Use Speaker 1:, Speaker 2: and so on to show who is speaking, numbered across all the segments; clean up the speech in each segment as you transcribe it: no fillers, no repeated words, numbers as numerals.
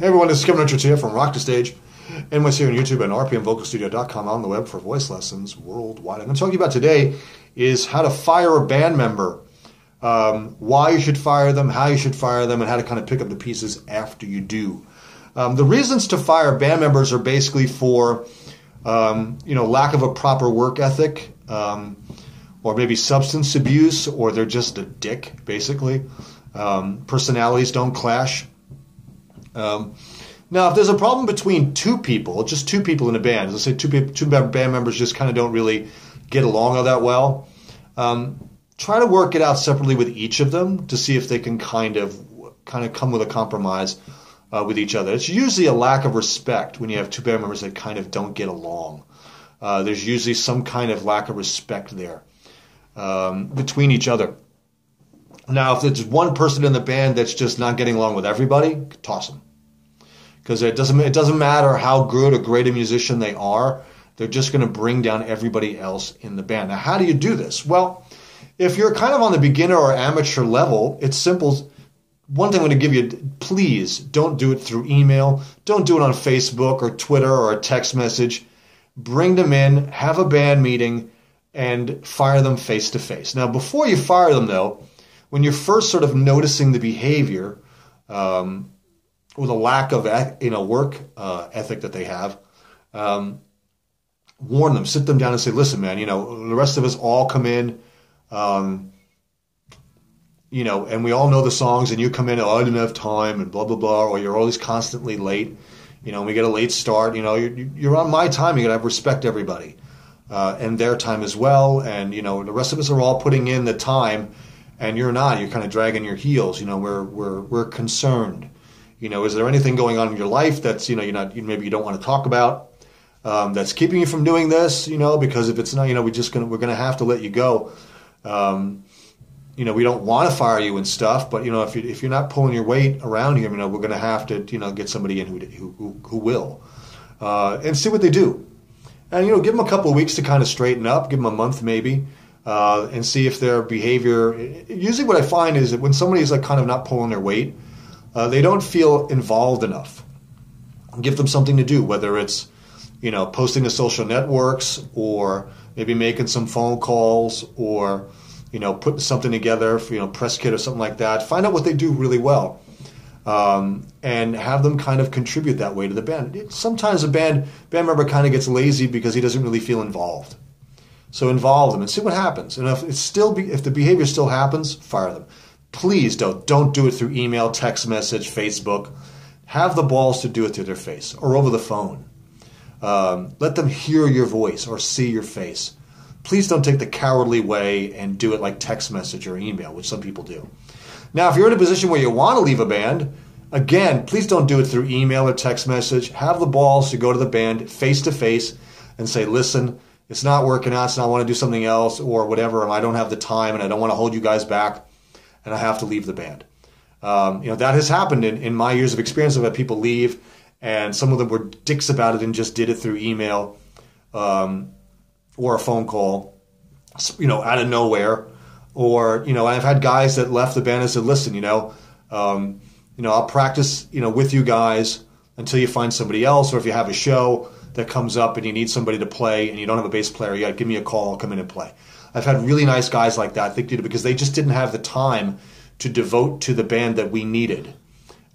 Speaker 1: Hey everyone, this is Kevin Richards here from Rock to Stage, NYC on YouTube and rpmvocalstudio.com on the web for voice lessons worldwide. I'm going to talk to you about today is how to fire a band member, why you should fire them, how you should fire them, and how to kind of pick up the pieces after you do. The reasons to fire band members are basically for lack of a proper work ethic, or maybe substance abuse, or they're just a dick, basically. Personalities don't clash. Now, if there's a problem between two people, just two people in a band, let's say two band members just kind of don't really get along all that well, try to work it out separately with each of them to see if they can kind of come with a compromise with each other. It's usually a lack of respect when you have two band members that kind of don't get along. There's usually some kind of lack of respect there between each other. Now, if there's one person in the band that's just not getting along with everybody, toss them. Because it doesn't matter how good or great a musician they are, they're just going to bring down everybody else in the band. Now, how do you do this? Well, if you're kind of on the beginner or amateur level, it's simple. One thing I'm going to give you, please don't do it through email. Don't do it on Facebook or Twitter or a text message. Bring them in, have a band meeting, and fire them face to face. Now, before you fire them, though, when you're first sort of noticing the behavior or the lack of work ethic that they have, warn them, sit them down and say, listen, man, the rest of us all come in, and we all know the songs, and you come in, oh, I didn't have time, and blah, blah, blah, or you're always constantly late, and we get a late start, you're on my time, you got to respect everybody, and their time as well, and, the rest of us are all putting in the time, and you're not. You're kind of dragging your heels. We're concerned. Is there anything going on in your life that's maybe you don't want to talk about, that's keeping you from doing this? Because if it's not, we're gonna have to let you go. We don't want to fire you and stuff, but if you're not pulling your weight around here, we're gonna have to get somebody in who will, and see what they do, and give them a couple of weeks to kind of straighten up. Give them a month maybe. And see if their behavior. Usually, what I find is that when somebody's kind of not pulling their weight, they don't feel involved enough. Give them something to do, whether it's posting to social networks, or maybe making some phone calls, or putting something together for press kit or something like that. Find out what they do really well, and have them kind of contribute that way to the band. Sometimes a band member kind of gets lazy because he doesn't really feel involved. So involve them and see what happens. And if the behavior still happens, fire them. Please don't do it through email, text message, Facebook. Have the balls to do it to their face or over the phone. Let them hear your voice or see your face. Please don't take the cowardly way and do it like text message or email, which some people do. Now, if you're in a position where you want to leave a band, again, please don't do it through email or text message. Have the balls to go to the band face to face and say, listen, it's not working out, so I want to do something else or whatever, and I don't have the time, and I don't want to hold you guys back, and I have to leave the band. That has happened in my years of experience. I've had people leave, and some of them were dicks about it and just did it through email or a phone call, out of nowhere. Or, I've had guys that left the band and said, listen, I'll practice, with you guys until you find somebody else, or if you have a show that comes up and you need somebody to play and you don't have a bass player yet, give me a call, I'll come in and play. I've had really nice guys like that, because they just didn't have the time to devote to the band that we needed.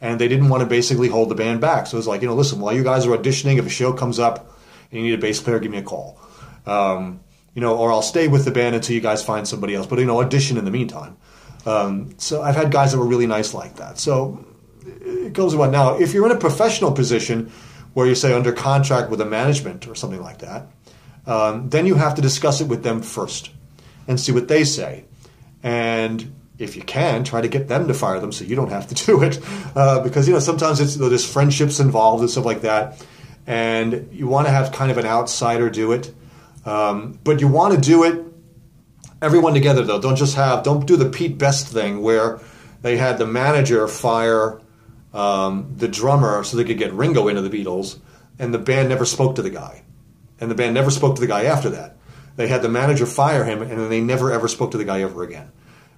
Speaker 1: And they didn't want to basically hold the band back. So it was like, listen, while you guys are auditioning, if a show comes up and you need a bass player, give me a call. Or I'll stay with the band until you guys find somebody else. But, audition in the meantime. So I've had guys that were really nice like that. So it goes on. Now, if you're in a professional position, where you say under contract with a management or something like that, then you have to discuss it with them first and see what they say. And if you can, try to get them to fire them so you don't have to do it. Because, sometimes there's friendships involved and stuff like that. And you want to have kind of an outsider do it. But you want to do it everyone together, though. Don't do the Pete Best thing where they had the manager fire the drummer so they could get Ringo into the Beatles, and the band never spoke to the guy. And the band never spoke to the guy after that. They had the manager fire him, and then they never ever spoke to the guy ever again.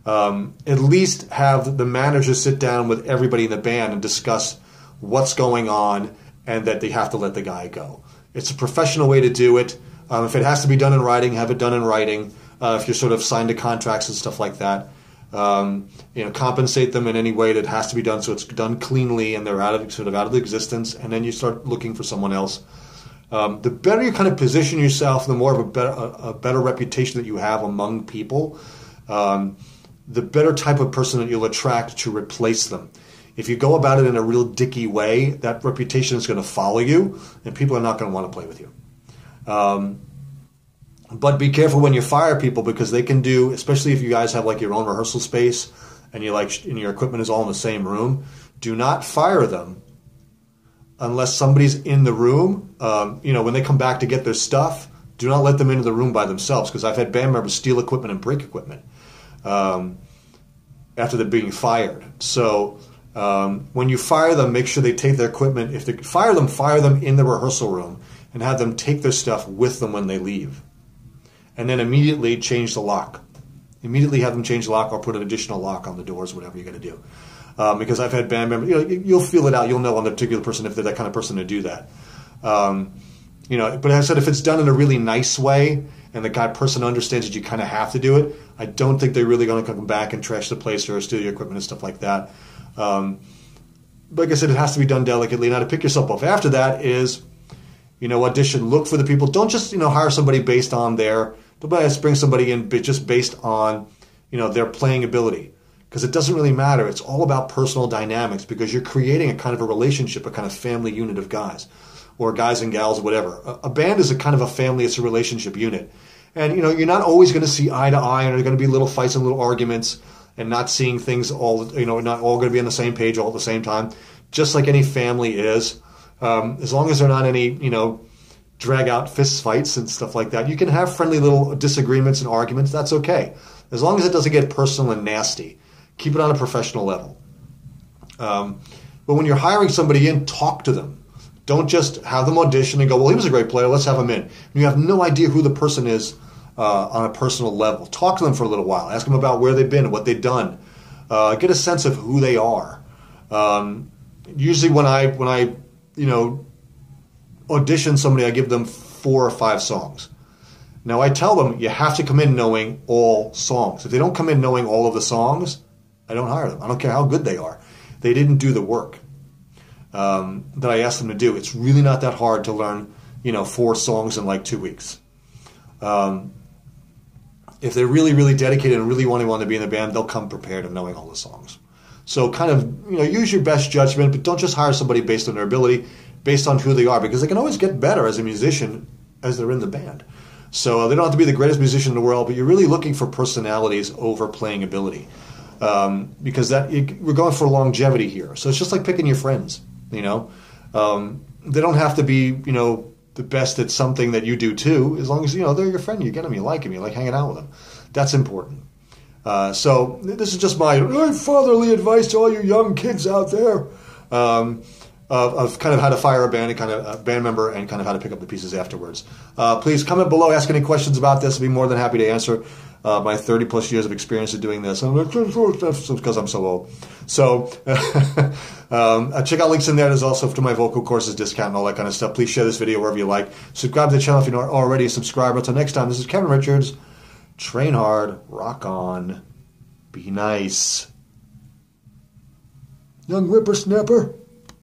Speaker 1: At least have the manager sit down with everybody in the band and discuss what's going on, and that they have to let the guy go. It's a professional way to do it. If it has to be done in writing, have it done in writing. If you're sort of signed to contracts and stuff like that, compensate them in any way that has to be done so it's done cleanly and they're out of existence, and then you start looking for someone else. The better you kind of position yourself, the more of a better reputation that you have among people, the better type of person that you'll attract to replace them. If you go about it in a real dicky way, that reputation is going to follow you, and people are not going to want to play with you. But be careful when you fire people, because they can do, especially if you guys have like your own rehearsal space and and your equipment is all in the same room, do not fire them unless somebody's in the room. When they come back to get their stuff, do not let them into the room by themselves, because I've had band members steal equipment and break equipment after they're being fired. So when you fire them, make sure they take their equipment. If they fire them in the rehearsal room and have them take their stuff with them when they leave. And then immediately change the lock. Immediately have them change the lock or put an additional lock on the doors, whatever you're going to do. Because I've had band members, you'll feel it out. You'll know on the particular person if they're that kind of person to do that. But as I said, if it's done in a really nice way and the person understands that you kind of have to do it, I don't think they're really going to come back and trash the place or steal your equipment and stuff like that. Like I said, it has to be done delicately. Now, to pick yourself up after that is, audition. Look for the people. Don't just, hire somebody based on don't just bring somebody in just based on, their playing ability. Because it doesn't really matter. It's all about personal dynamics, because you're creating a kind of a relationship, a kind of family unit of guys, or guys and gals, or whatever. A band is a kind of a family. It's a relationship unit. And, you're not always going to see eye to eye, and there are going to be little fights and little arguments, and not seeing things not all going to be on the same page all at the same time, just like any family is. As long as there are not any, drag out fist fights and stuff like that. You can have friendly little disagreements and arguments. That's okay. As long as it doesn't get personal and nasty. Keep it on a professional level. But when you're hiring somebody in, talk to them. Don't just have them audition and go, well, he was a great player, let's have him in. You have no idea who the person is on a personal level. Talk to them for a little while. Ask them about where they've been and what they've done. Get a sense of who they are. Usually when I audition somebody, I give them 4 or 5 songs. Now, I tell them you have to come in knowing all songs. If they don't come in knowing all of the songs, I don't hire them. I don't care how good they are. They didn't do the work that I asked them to do. It's really not that hard to learn, 4 songs in like 2 weeks. If they're really, really dedicated and really want to be in the band, they'll come prepared of knowing all the songs. So kind of, use your best judgment, but don't just hire somebody based on their ability, based on who they are, because they can always get better as a musician as they're in the band. So they don't have to be the greatest musician in the world, but you're really looking for personalities over playing ability, because we're going for longevity here. So it's just like picking your friends, They don't have to be, the best at something that you do too, as long as, they're your friend, you get them, you like hanging out with them. That's important. So this is just my fatherly advice to all you young kids out there. Of kind of how to fire a band and kind of a band member and kind of how to pick up the pieces afterwards. Please comment below, ask any questions about this. I'll be more than happy to answer. My 30 plus years of experience in doing this. That's because I'm so old. So check out links in there. There's also to my vocal courses discount and all that kind of stuff. Please share this video wherever you like. Subscribe to the channel if you're not already a subscriber. Until next time, this is Kevin Richards. Train hard, rock on, be nice. Young whippersnapper.